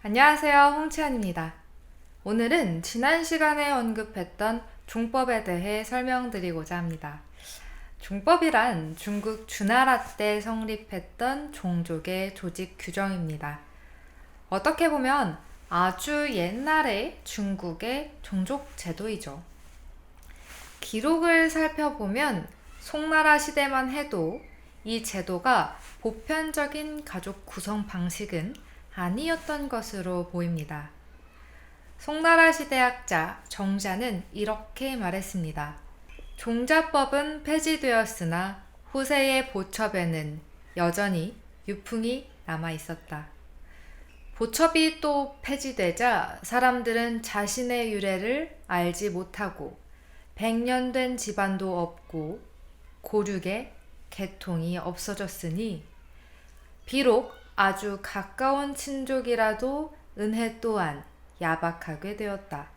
안녕하세요, 홍채연입니다. 오늘은 지난 시간에 언급했던 종법에 대해 설명드리고자 합니다. 종법이란 중국 주나라 때 성립했던 종족의 조직 규정입니다. 어떻게 보면 아주 옛날의 중국의 종족 제도이죠. 기록을 살펴보면 송나라 시대만 해도 이 제도가 보편적인 가족 구성 방식은 아니었던 것으로 보입니다. 송나라 시대 학자 정자는 이렇게 말했습니다. 종자법은 폐지되었으나 후세의 보첩에는 여전히 유풍이 남아 있었다. 보첩이 또 폐지되자 사람들은 자신의 유래를 알지 못하고 100년 된 집안도 없고 고륙의 계통이 없어졌으니 비록 아주 가까운 친족이라도 은혜 또한 야박하게 되었다.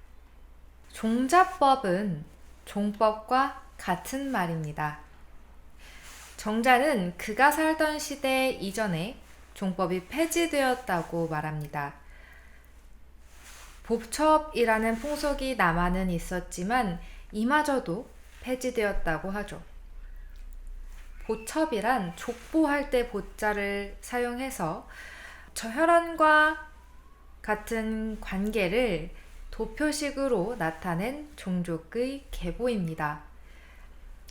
종자법은 종법과 같은 말입니다. 정자는 그가 살던 시대 이전에 종법이 폐지되었다고 말합니다. 보첩이라는 풍속이 남아는 있었지만 이마저도 폐지되었다고 하죠. 보첩이란 족보할 때 보자를 사용해서 혈연과 같은 관계를 도표식으로 나타낸 종족의 계보입니다.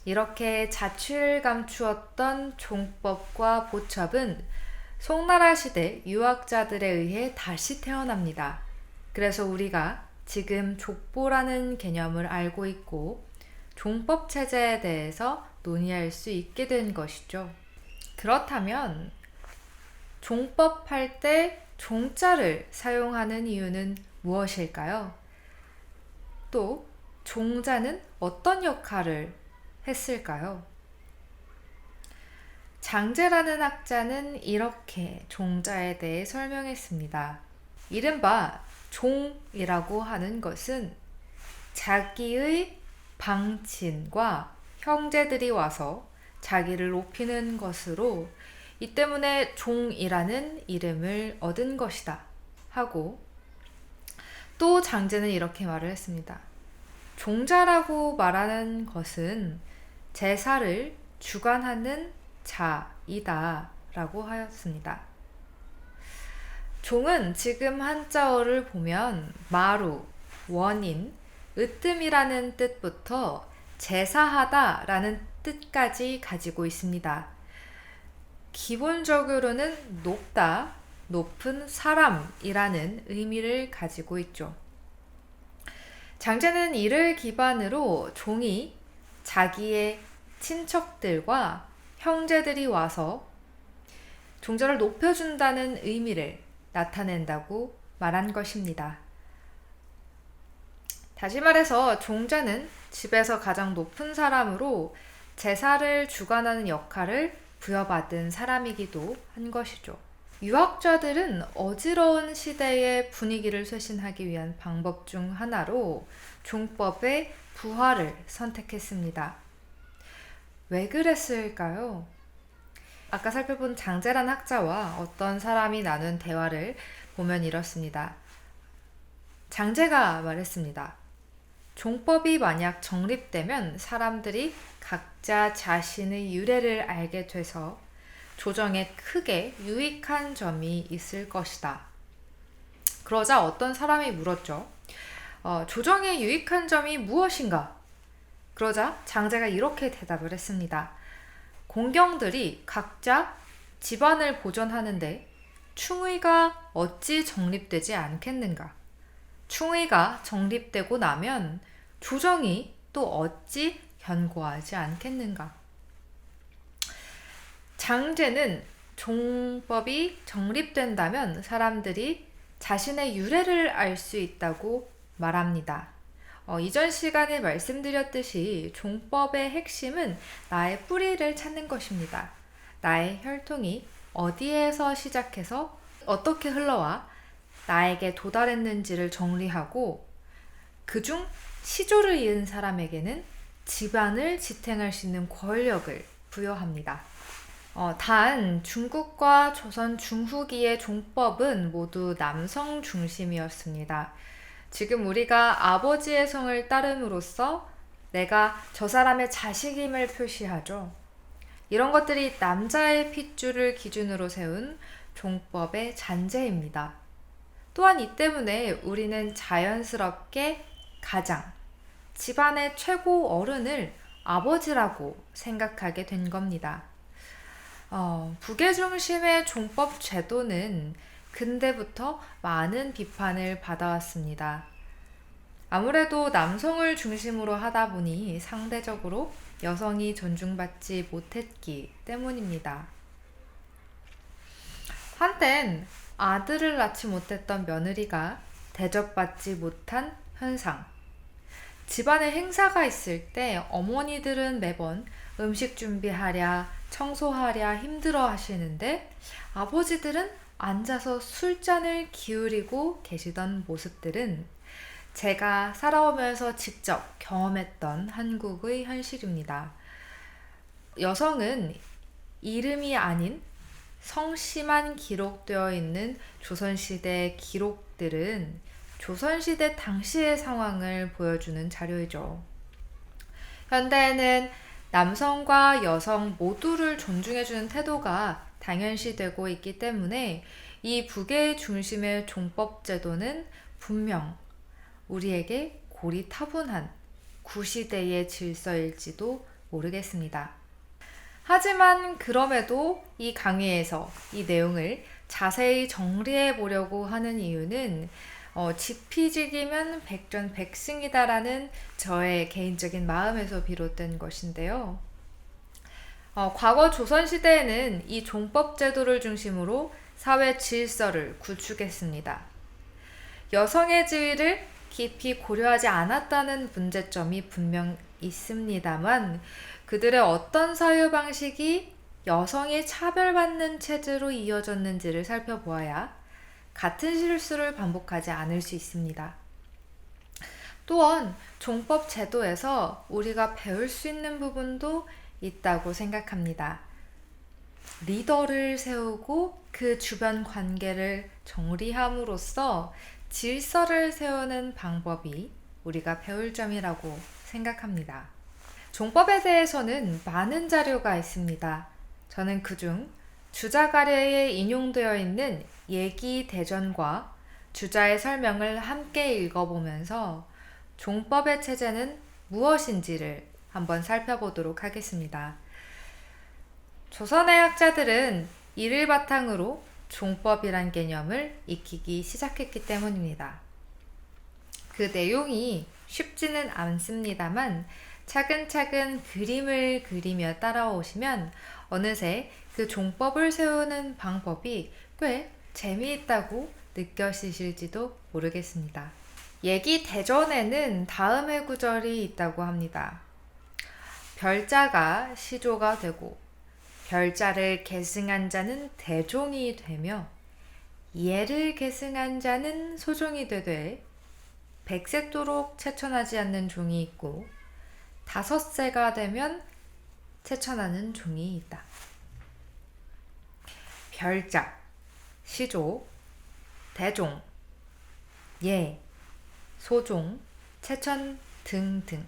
이렇게 자취를 감추었던 종법과 보첩은 송나라 시대 유학자들에 의해 다시 태어납니다. 그래서 우리가 지금 족보라는 개념을 알고 있고 종법 체제에 대해서 논의할 수 있게 된 것이죠. 그렇다면 종법할 때 종자를 사용하는 이유는 무엇일까요? 또 종자는 어떤 역할을 했을까요? 장제라는 학자는 이렇게 종자에 대해 설명했습니다. 이른바 종이라고 하는 것은 자기의 방친과 형제들이 와서 자기를 높이는 것으로 이 때문에 종이라는 이름을 얻은 것이다 하고, 또 장제는 이렇게 말을 했습니다. 종자라고 말하는 것은 제사를 주관하는 자이다 라고 하였습니다. 종은 지금 한자어를 보면 마루, 원인, 으뜸이라는 뜻부터 제사하다 라는 뜻까지 가지고 있습니다. 기본적으로는 높다, 높은 사람이라는 의미를 가지고 있죠. 장제는 이를 기반으로 종이 자기의 친척들과 형제들이 와서 종자를 높여준다는 의미를 나타낸다고 말한 것입니다. 다시 말해서 종자는 집에서 가장 높은 사람으로 제사를 주관하는 역할을 부여받은 사람이기도 한 것이죠. 유학자들은 어지러운 시대의 분위기를 쇄신하기 위한 방법 중 하나로 종법의 부활을 선택했습니다. 왜 그랬을까요? 아까 살펴본 장제란 학자와 어떤 사람이 나눈 대화를 보면 이렇습니다. 장제가 말했습니다. 종법이 만약 정립되면 사람들이 각자 자신의 유래를 알게 돼서 조정에 크게 유익한 점이 있을 것이다. 그러자 어떤 사람이 물었죠. 조정에 유익한 점이 무엇인가? 그러자 장제가 이렇게 대답을 했습니다. 공경들이 각자 집안을 보존하는데 충의가 어찌 정립되지 않겠는가? 충의가 정립되고 나면 조정이 또 어찌 견고하지 않겠는가? 장제는 종법이 정립된다면 사람들이 자신의 유래를 알 수 있다고 말합니다. 이전 시간에 말씀드렸듯이 종법의 핵심은 나의 뿌리를 찾는 것입니다. 나의 혈통이 어디에서 시작해서 어떻게 흘러와 나에게 도달했는지를 정리하고 그중 시조를 이은 사람에게는 집안을 지탱할 수 있는 권력을 부여합니다. 단 중국과 조선 중후기의 종법은 모두 남성 중심이었습니다. 지금 우리가 아버지의 성을 따름으로써 내가 저 사람의 자식임을 표시하죠. 이런 것들이 남자의 핏줄을 기준으로 세운 종법의 잔재입니다. 또한 이 때문에 우리는 자연스럽게 가장, 집안의 최고 어른을 아버지라고 생각하게 된 겁니다. 부계 중심의 종법 제도는 근대부터 많은 비판을 받아왔습니다. 아무래도 남성을 중심으로 하다 보니 상대적으로 여성이 존중받지 못했기 때문입니다. 한땐 아들을 낳지 못했던 며느리가 대접받지 못한 현상. 집안에 행사가 있을 때 어머니들은 매번 음식 준비하랴, 청소하랴 힘들어 하시는데 아버지들은 앉아서 술잔을 기울이고 계시던 모습들은 제가 살아오면서 직접 경험했던 한국의 현실입니다. 여성은 이름이 아닌 성씨만 기록되어 있는 조선시대 기록들은 조선시대 당시의 상황을 보여주는 자료이죠. 현대에는 남성과 여성 모두를 존중해주는 태도가 당연시되고 있기 때문에 이 부계 중심의 종법 제도는 분명 우리에게 고리타분한 구시대의 질서일지도 모르겠습니다. 하지만 그럼에도 이 강의에서 이 내용을 자세히 정리해 보려고 하는 이유는 지피지기면 백전백승이다라는 저의 개인적인 마음에서 비롯된 것인데요. 과거 조선시대에는 이 종법 제도를 중심으로 사회 질서를 구축했습니다. 여성의 지위를 깊이 고려하지 않았다는 문제점이 분명 있습니다만 그들의 어떤 사유 방식이 여성이 차별받는 체제로 이어졌는지를 살펴보아야 같은 실수를 반복하지 않을 수 있습니다. 또한 종법 제도에서 우리가 배울 수 있는 부분도 있다고 생각합니다. 리더를 세우고 그 주변 관계를 정리함으로써 질서를 세우는 방법이 우리가 배울 점이라고 생각합니다. 종법에 대해서는 많은 자료가 있습니다. 저는 그중 주자가래에 인용되어 있는 얘기대전과 주자의 설명을 함께 읽어보면서 종법의 체제는 무엇인지를 한번 살펴보도록 하겠습니다. 조선의 학자들은 이를 바탕으로 종법이란 개념을 익히기 시작했기 때문입니다. 그 내용이 쉽지는 않습니다만 차근차근 그림을 그리며 따라오시면 어느새 그 종법을 세우는 방법이 꽤 재미있다고 느껴지실지도 모르겠습니다. 얘기대전에는 다음의 구절이 있다고 합니다. 별자가 시조가 되고 별자를 계승한 자는 대종이 되며 예를 계승한 자는 소종이 되되 백세토록 채천하지 않는 종이 있고 다섯세가 되면 채천하는 종이 있다. 별자, 시조, 대종, 예, 소종, 채천 등등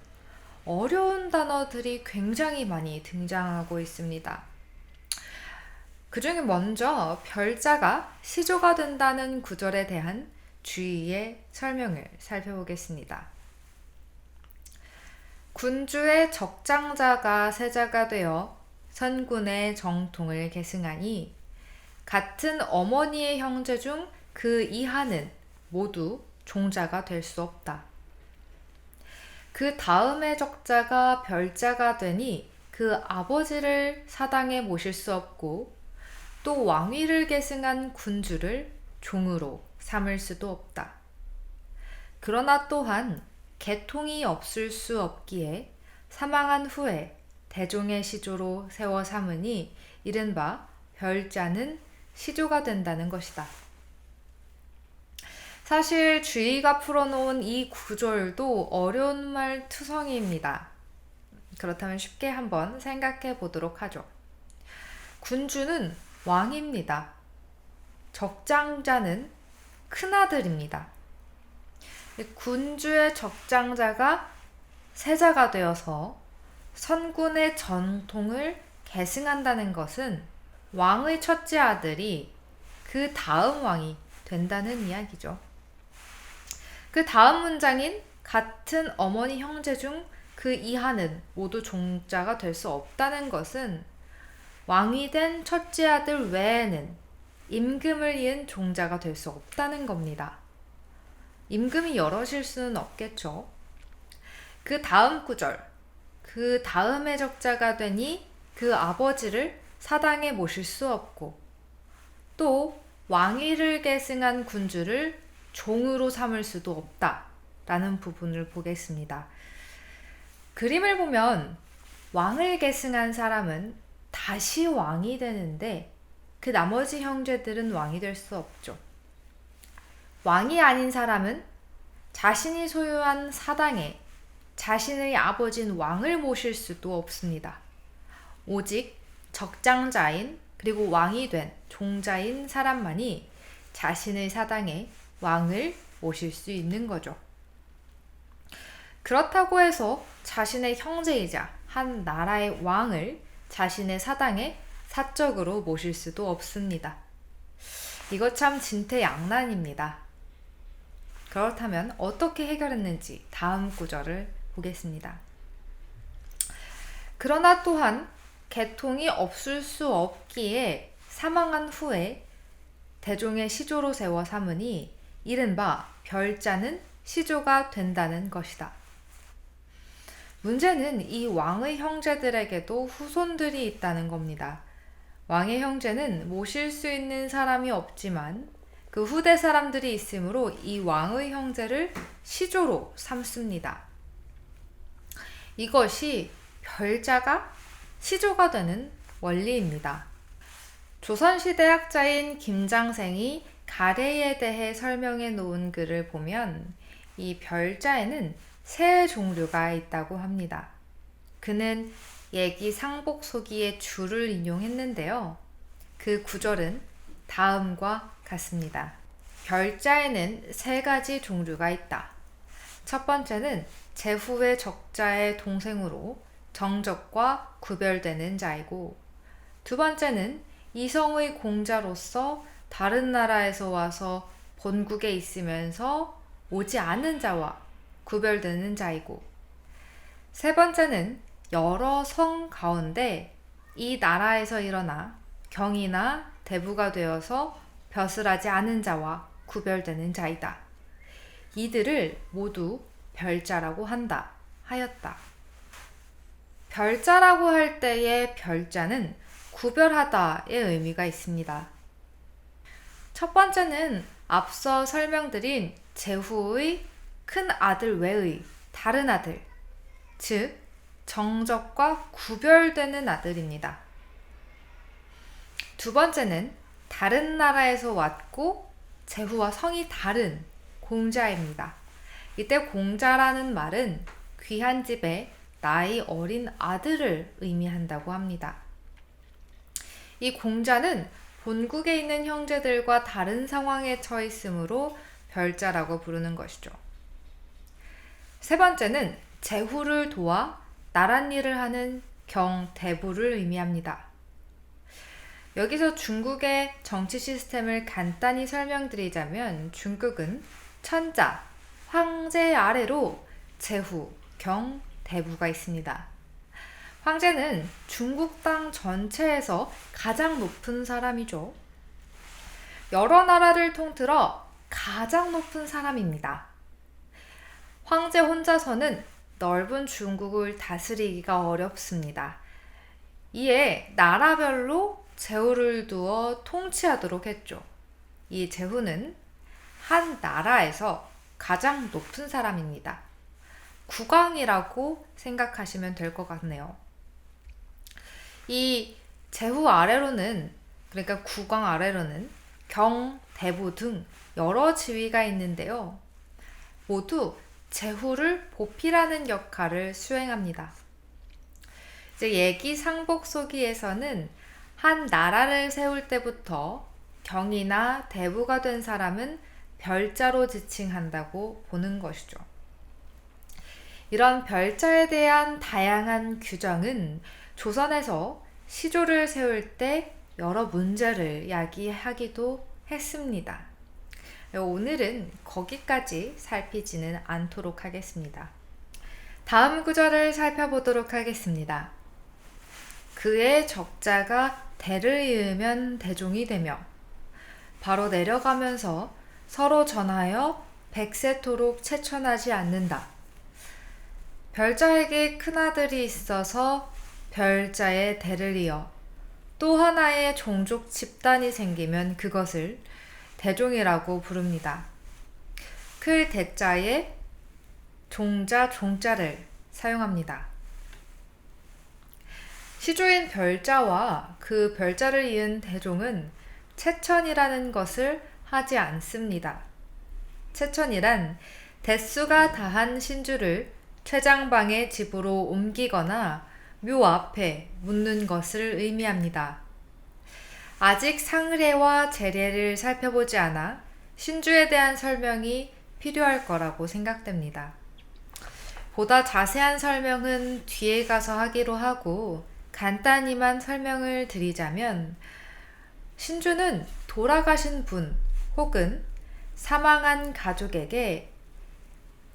어려운 단어들이 굉장히 많이 등장하고 있습니다. 그 중에 먼저 별자가 시조가 된다는 구절에 대한 주의의 설명을 살펴보겠습니다. 군주의 적장자가 세자가 되어 선군의 정통을 계승하니 같은 어머니의 형제 중 그 이하는 모두 종자가 될 수 없다. 그 다음의 적자가 별자가 되니 그 아버지를 사당에 모실 수 없고 또 왕위를 계승한 군주를 종으로 삼을 수도 없다. 그러나 또한 계통이 없을 수 없기에 사망한 후에 대종의 시조로 세워 삼으니 이른바 별자는 시조가 된다는 것이다. 사실 주의가 풀어놓은 이 구절도 어려운 말 투성이입니다. 그렇다면 쉽게 한번 생각해 보도록 하죠. 군주는 왕입니다. 적장자는 큰아들입니다. 군주의 적장자가 세자가 되어서 선군의 전통을 계승한다는 것은 왕의 첫째 아들이 그 다음 왕이 된다는 이야기죠. 그 다음 문장인 같은 어머니 형제 중 그 이하는 모두 종자가 될 수 없다는 것은 왕이 된 첫째 아들 외에는 임금을 이은 종자가 될 수 없다는 겁니다. 임금이 여럿일 수는 없겠죠. 그 다음 구절, 그 다음의 적자가 되니 그 아버지를 사당에 모실 수 없고 또 왕위를 계승한 군주를 종으로 삼을 수도 없다라는 부분을 보겠습니다. 그림을 보면 왕을 계승한 사람은 다시 왕이 되는데 그 나머지 형제들은 왕이 될 수 없죠. 왕이 아닌 사람은 자신이 소유한 사당에 자신의 아버지인 왕을 모실 수도 없습니다. 오직 적장자인 그리고 왕이 된 종자인 사람만이 자신의 사당에 왕을 모실 수 있는 거죠. 그렇다고 해서 자신의 형제이자 한 나라의 왕을 자신의 사당에 사적으로 모실 수도 없습니다. 이거 참 진퇴양난입니다. 그렇다면 어떻게 해결했는지 다음 구절을 보겠습니다. 그러나 또한 계통이 없을 수 없기에 사망한 후에 대종의 시조로 세워 삼으니 이른바 별자는 시조가 된다는 것이다. 문제는 이 왕의 형제들에게도 후손들이 있다는 겁니다. 왕의 형제는 모실 수 있는 사람이 없지만 그 후대 사람들이 있으므로 이 왕의 형제를 시조로 삼습니다. 이것이 별자가 시조가 되는 원리입니다. 조선시대 학자인 김장생이 가래에 대해 설명해 놓은 글을 보면 이 별자에는 세 종류가 있다고 합니다. 그는 예기 상복소기의 주를 인용했는데요. 그 구절은 다음과 같습니다. 별자에는 세 가지 종류가 있다. 첫 번째는 제후의 적자의 동생으로 정적과 구별되는 자이고, 두 번째는 이성의 공자로서 다른 나라에서 와서 본국에 있으면서 오지 않은 자와 구별되는 자이고, 세 번째는 여러 성 가운데 이 나라에서 일어나 경이나 대부가 되어서 벼슬하지 않은 자와 구별되는 자이다. 이들을 모두 별자라고 한다 하였다. 별자라고 할 때의 별자는 구별하다의 의미가 있습니다. 첫 번째는 앞서 설명드린 제후의 큰 아들 외의 다른 아들, 즉 정적과 구별되는 아들입니다. 두 번째는 다른 나라에서 왔고 제후와 성이 다른 공자입니다. 이때 공자라는 말은 귀한 집의 나이 어린 아들을 의미한다고 합니다. 이 공자는 본국에 있는 형제들과 다른 상황에 처했으므로 별자라고 부르는 것이죠. 세 번째는 제후를 도와 나랏 일을 하는 경대부를 의미합니다. 여기서 중국의 정치 시스템을 간단히 설명드리자면 중국은 천자, 황제 아래로 제후, 경, 대부가 있습니다. 황제는 중국 땅 전체에서 가장 높은 사람이죠. 여러 나라를 통틀어 가장 높은 사람입니다. 황제 혼자서는 넓은 중국을 다스리기가 어렵습니다. 이에 나라별로 제후를 두어 통치하도록 했죠. 이 제후는 한 나라에서 가장 높은 사람입니다. 국왕이라고 생각하시면 될 것 같네요. 이 제후 아래로는, 그러니까 국왕 아래로는 경, 대부 등 여러 지위가 있는데요. 모두 제후를 보필하는 역할을 수행합니다. 이제 예기 상복소기에서는 한 나라를 세울 때부터 경이나 대부가 된 사람은 별자로 지칭한다고 보는 것이죠. 이런 별자에 대한 다양한 규정은 조선에서 시조를 세울 때 여러 문제를 야기하기도 했습니다. 오늘은 거기까지 살피지는 않도록 하겠습니다. 다음 구절을 살펴보도록 하겠습니다. 그의 적자가 대를 이으면 대종이 되며 바로 내려가면서 서로 전하여 백세토록 채천하지 않는다. 별자에게 큰아들이 있어서 별자의 대를 이어 또 하나의 종족 집단이 생기면 그것을 대종이라고 부릅니다. 클 대자에 종자 종자를 사용합니다. 시조인 별자와 그 별자를 이은 대종은 채천이라는 것을 하지 않습니다. 채천이란 대수가 다한 신주를 최장방의 집으로 옮기거나 묘 앞에 묻는 것을 의미합니다. 아직 상례와 제례를 살펴보지 않아 신주에 대한 설명이 필요할 거라고 생각됩니다. 보다 자세한 설명은 뒤에 가서 하기로 하고 간단히만 설명을 드리자면 신주는 돌아가신 분 혹은 사망한 가족에게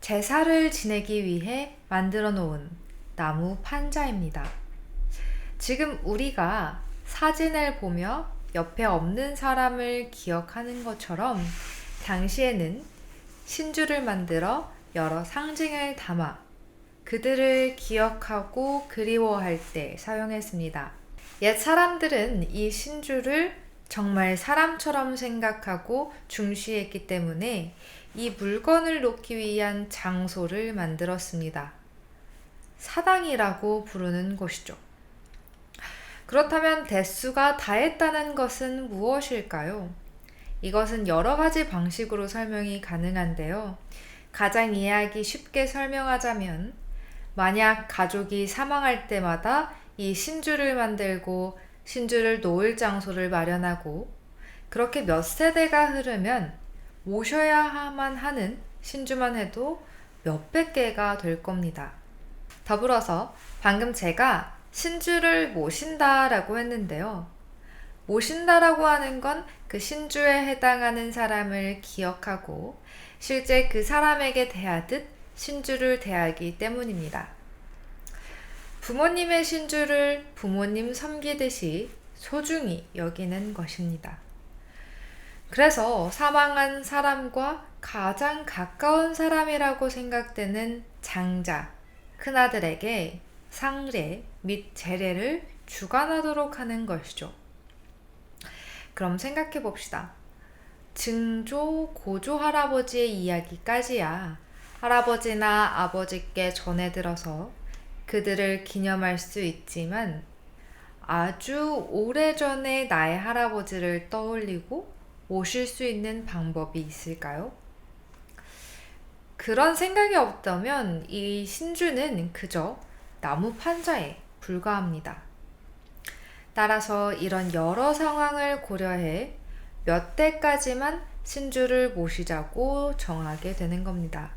제사를 지내기 위해 만들어 놓은 나무 판자입니다. 지금 우리가 사진을 보며 옆에 없는 사람을 기억하는 것처럼 당시에는 신주를 만들어 여러 상징을 담아 그들을 기억하고 그리워할 때 사용했습니다. 옛 사람들은 이 신주를 정말 사람처럼 생각하고 중시했기 때문에 이 물건을 놓기 위한 장소를 만들었습니다. 사당이라고 부르는 곳이죠. 그렇다면 대수가 다했다는 것은 무엇일까요? 이것은 여러 가지 방식으로 설명이 가능한데요. 가장 이해하기 쉽게 설명하자면 만약 가족이 사망할 때마다 이 신주를 만들고 신주를 놓을 장소를 마련하고 그렇게 몇 세대가 흐르면 모셔야만 하는 신주만 해도 몇백 개가 될 겁니다. 더불어서 방금 제가 신주를 모신다라고 했는데요. 모신다라고 하는 건 그 신주에 해당하는 사람을 기억하고 실제 그 사람에게 대하듯 신주를 대하기 때문입니다. 부모님의 신주를 부모님 섬기듯이 소중히 여기는 것입니다. 그래서 사망한 사람과 가장 가까운 사람이라고 생각되는 장자, 큰아들에게 상례 및 제례를 주관하도록 하는 것이죠. 그럼 생각해 봅시다. 증조, 고조 할아버지의 이야기까지야 할아버지나 아버지께 전해들어서 그들을 기념할 수 있지만 아주 오래전에 나의 할아버지를 떠올리고 모실 수 있는 방법이 있을까요? 그런 생각이 없다면 이 신주는 그저 나무 판자에 불과합니다. 따라서 이런 여러 상황을 고려해 몇 대까지만 신주를 모시자고 정하게 되는 겁니다.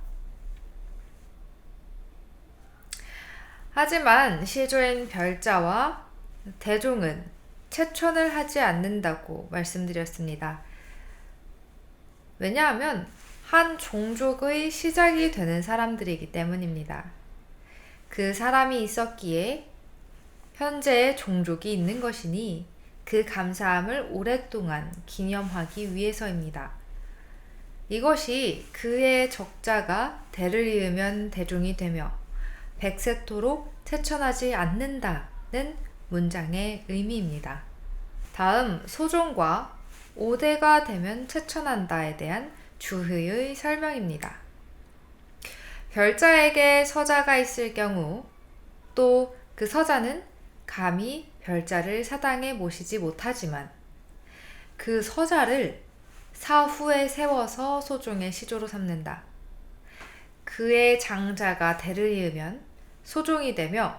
하지만 시조인 별자와 대종은 채천을 하지 않는다고 말씀드렸습니다. 왜냐하면 한 종족의 시작이 되는 사람들이기 때문입니다. 그 사람이 있었기에 현재의 종족이 있는 것이니 그 감사함을 오랫동안 기념하기 위해서입니다. 이것이 그의 적자가 대를 이으면 대종이 되며 백세토록 채천하지 않는다는 문장의 의미입니다. 다음 소종과 5대가 되면 채천한다에 대한 주의의 설명입니다. 별자에게 서자가 있을 경우 또 그 서자는 감히 별자를 사당에 모시지 못하지만 그 서자를 사후에 세워서 소종의 시조로 삼는다. 그의 장자가 대를 이으면 소종이 되며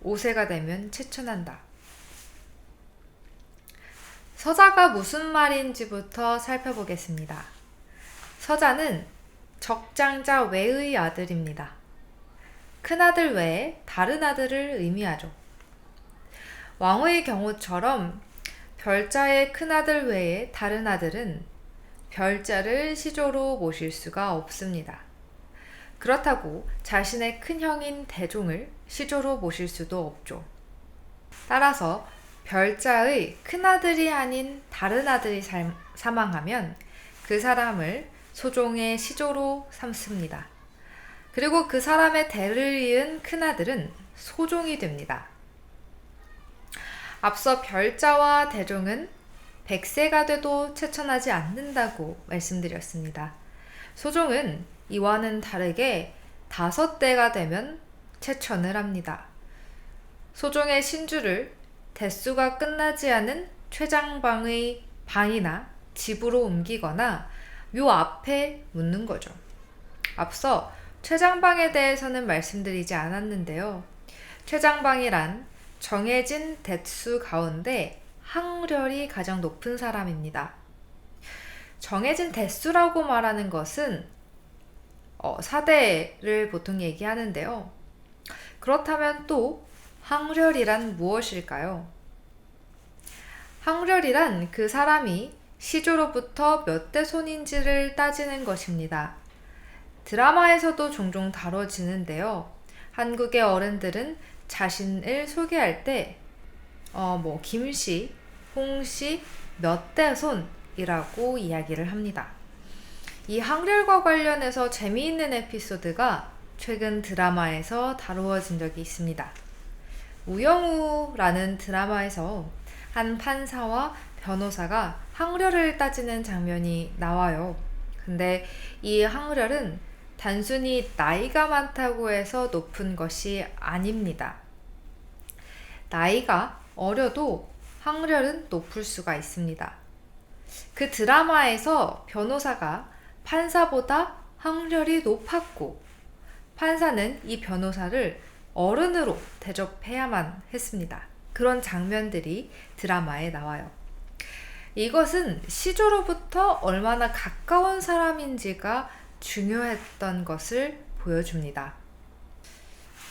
5세가 되면 채천한다. 서자가 무슨 말인지부터 살펴보겠습니다. 서자는 적장자 외의 아들입니다. 큰아들 외에 다른 아들을 의미하죠. 왕의 경우처럼 별자의 큰아들 외에 다른 아들은 별자를 시조로 모실 수가 없습니다. 그렇다고 자신의 큰형인 대종을 시조로 모실 수도 없죠. 따라서 별자의 큰아들이 아닌 다른 아들이 사망하면 그 사람을 소종의 시조로 삼습니다. 그리고 그 사람의 대를 이은 큰아들은 소종이 됩니다. 앞서 별자와 대종은 100세가 돼도 체천하지 않는다고 말씀드렸습니다. 소종은 이와는 다르게 5대가 되면 체천을 합니다. 소종의 신주를 대수가 끝나지 않은 최장방의 방이나 집으로 옮기거나 묘 앞에 묻는 거죠. 앞서 최장방에 대해서는 말씀드리지 않았는데요. 최장방이란 정해진 대수 가운데 학렬이 가장 높은 사람입니다. 정해진 대수라고 말하는 것은 4대를 보통 얘기하는데요. 그렇다면 또 학렬이란 무엇일까요? 학렬이란 그 사람이 시조로부터 몇 대 손인지를 따지는 것입니다. 드라마에서도 종종 다뤄지는데요. 한국의 어른들은 자신을 소개할 때 김씨, 홍씨 몇 대 손이라고 이야기를 합니다. 이 학렬과 관련해서 재미있는 에피소드가 최근 드라마에서 다루어진 적이 있습니다. 우영우라는 드라마에서 한 판사와 변호사가 학렬을 따지는 장면이 나와요. 근데 이 학렬은 단순히 나이가 많다고 해서 높은 것이 아닙니다. 나이가 어려도 학렬은 높을 수가 있습니다. 그 드라마에서 변호사가 판사보다 학렬이 높았고 판사는 이 변호사를 어른으로 대접해야만 했습니다. 그런 장면들이 드라마에 나와요. 이것은 시조로부터 얼마나 가까운 사람인지가 중요했던 것을 보여줍니다.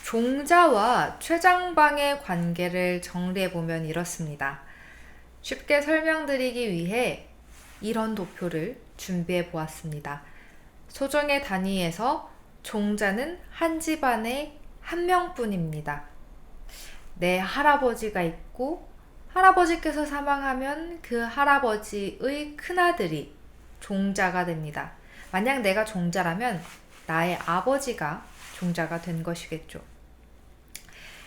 종자와 최장방의 관계를 정리해보면 이렇습니다. 쉽게 설명드리기 위해 이런 도표를 준비해 보았습니다. 소종의 단위에서 종자는 한 집안에 한 명뿐입니다. 내 할아버지가 있고 할아버지께서 사망하면 그 할아버지의 큰아들이 종자가 됩니다. 만약 내가 종자라면 나의 아버지가 종자가 된 것이겠죠.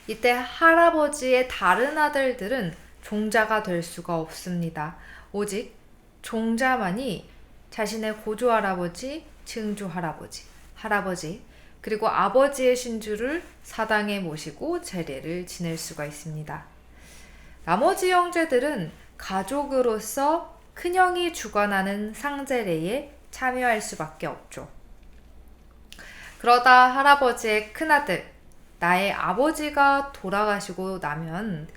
이때 할아버지의 다른 아들들은 종자가 될 수가 없습니다. 오직 종자만이 자신의 고조할아버지, 증조할아버지, 할아버지, 그리고 아버지의 신주를 사당에 모시고 제례를 지낼 수가 있습니다. 나머지 형제들은 가족으로서 큰형이 주관하는 상제례에 참여할 수밖에 없죠. 그러다 할아버지의 큰아들, 나의 아버지가 돌아가시고 나면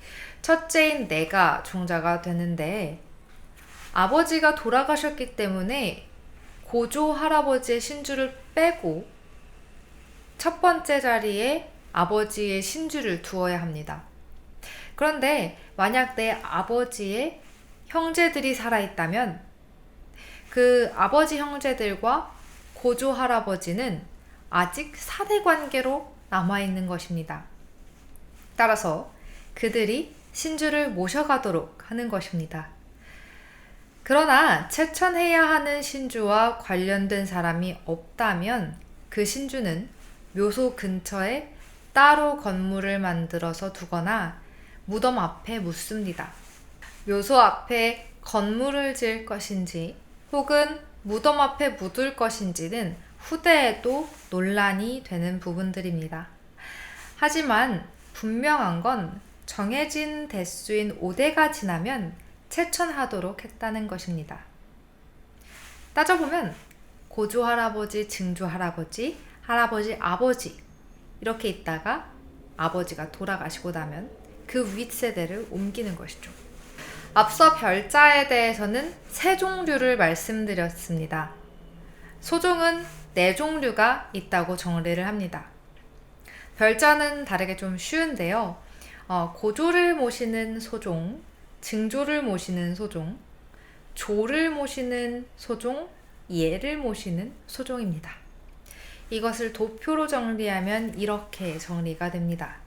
첫째인 내가 종자가 되는데 아버지가 돌아가셨기 때문에 고조 할아버지의 신주를 빼고 첫 번째 자리에 아버지의 신주를 두어야 합니다. 그런데 만약 내 아버지의 형제들이 살아있다면 그 아버지 형제들과 고조 할아버지는 아직 사대 관계로 남아있는 것입니다. 따라서 그들이 신주를 모셔가도록 하는 것입니다. 그러나 채천해야 하는 신주와 관련된 사람이 없다면 그 신주는 묘소 근처에 따로 건물을 만들어서 두거나 무덤 앞에 묻습니다. 묘소 앞에 건물을 지을 것인지 혹은 무덤 앞에 묻을 것인지는 후대에도 논란이 되는 부분들입니다. 하지만 분명한 건 정해진 대수인 5대가 지나면 채천하도록 했다는 것입니다. 따져보면 고조할아버지, 증조할아버지, 할아버지, 아버지 이렇게 있다가 아버지가 돌아가시고 나면 그 윗세대를 옮기는 것이죠. 앞서 별자에 대해서는 세 종류를 말씀드렸습니다. 소종은 네 종류가 있다고 정리를 합니다. 별자는 다르게 좀 쉬운데요. 고조를 모시는 소종, 증조를 모시는 소종, 조를 모시는 소종, 예를 모시는 소종입니다. 이것을 도표로 정리하면 이렇게 정리가 됩니다.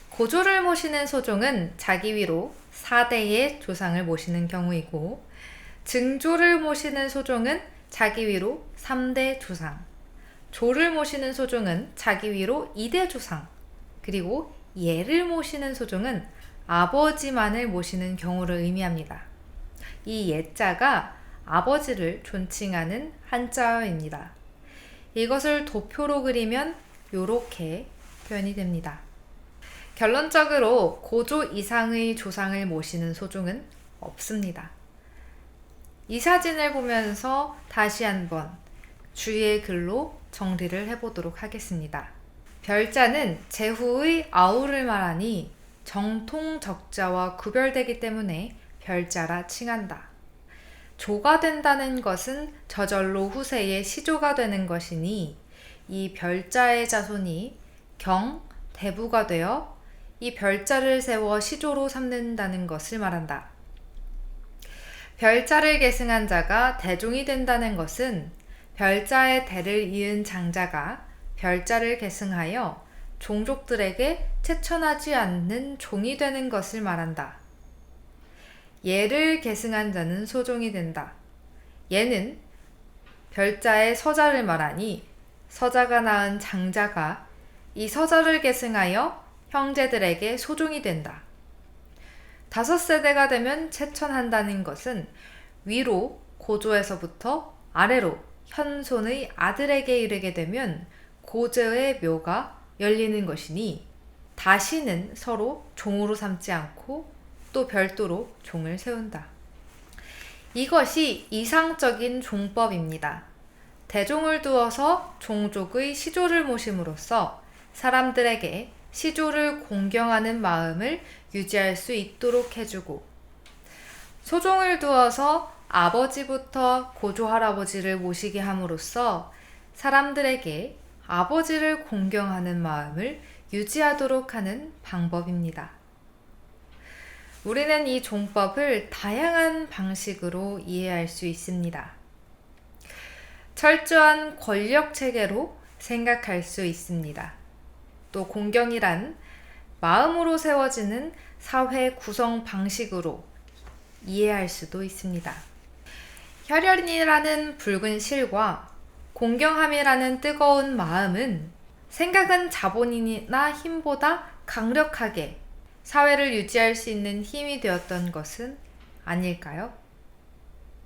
고조를 모시는 소종은 자기 위로 4대의 조상을 모시는 경우이고, 증조를 모시는 소종은 자기 위로 3대 조상, 조를 모시는 소종은 자기 위로 2대 조상, 그리고 예를 모시는 소종은 아버지만을 모시는 경우를 의미합니다. 이 예자가 아버지를 존칭하는 한자어입니다. 이것을 도표로 그리면 이렇게 표현이 됩니다. 결론적으로 고조 이상의 조상을 모시는 소종은 없습니다. 이 사진을 보면서 다시 한번 주의 글로 정리를 해보도록 하겠습니다. 별자는 제후의 아우를 말하니 정통적자와 구별되기 때문에 별자라 칭한다. 조가 된다는 것은 저절로 후세에 시조가 되는 것이니 이 별자의 자손이 경, 대부가 되어 이 별자를 세워 시조로 삼는다는 것을 말한다. 별자를 계승한 자가 대종이 된다는 것은 별자의 대를 이은 장자가 별자를 계승하여 종족들에게 채천하지 않는 종이 되는 것을 말한다. 예를 계승한 자는 소종이 된다. 예는 별자의 서자를 말하니 서자가 낳은 장자가 이 서자를 계승하여 형제들에게 소종이 된다. 5세대가 되면 채천한다는 것은 위로 고조에서부터 아래로 현손의 아들에게 이르게 되면 고조의 묘가 열리는 것이니 다시는 서로 종으로 삼지 않고 또 별도로 종을 세운다. 이것이 이상적인 종법입니다. 대종을 두어서 종족의 시조를 모심으로써 사람들에게 시조를 공경하는 마음을 유지할 수 있도록 해주고, 소종을 두어서 아버지부터 고조 할아버지를 모시게 함으로써 사람들에게 아버지를 공경하는 마음을 유지하도록 하는 방법입니다. 우리는 이 종법을 다양한 방식으로 이해할 수 있습니다. 철저한 권력 체계로 생각할 수 있습니다. 또 공경이란 마음으로 세워지는 사회 구성 방식으로 이해할 수도 있습니다. 혈연이라는 붉은 실과 공경함이라는 뜨거운 마음은 생각은 자본이나 힘보다 강력하게 사회를 유지할 수 있는 힘이 되었던 것은 아닐까요?